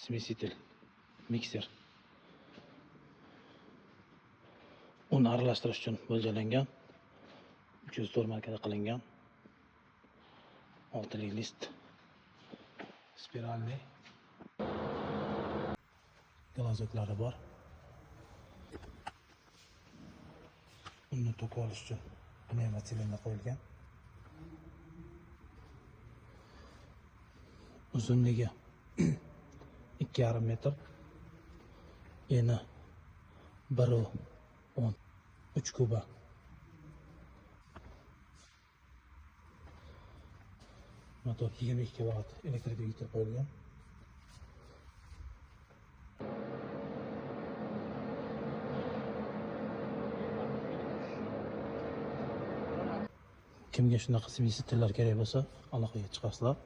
Smesitel mikser. Un aralashtirish uchun mo'ljallangan. 304 markada qilingan. 6 list. Spiralli. Galozoklari bor. Unni to'kib olish uchun pnevmatsilinda qo'yilgan. Uzunligi 2,5 metr. Eni 1,10 3 kuba. Motor 22 kW elektrik dvigatel qo'yilgan. Kimga shunaqa smesitellar kerak bo'lsa, aloqaga chiqasizlar.